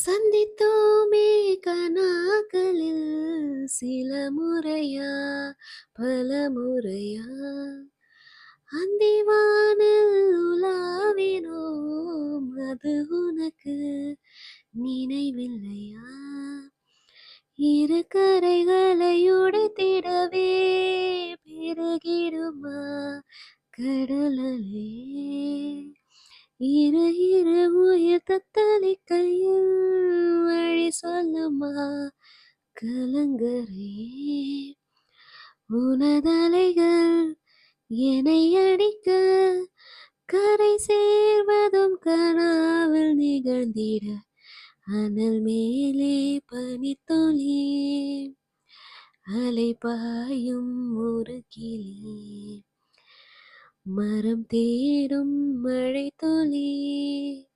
சந்தித்தோமே கனாக்களில் சில முறையா பல முறையா அந்திவானில் உலாவினோம் அது உனக்கு நினைவில்லையா? இரு கரைகளை உடைத்திடவே பெருகிடுமா கடலலே? இரு இரு உயிர் தத்தளிக்கையில் வழி சொல்லுமா கலங்கரையே? உனதலைகள் என்னை அடிக்க கரை சேர்வதும் கனாவில் நிகழ்ந்திட அனல் மேலே பனித்துளி அலை பாயும் ஒரு கிளி மரம் தேடும் மழை துளி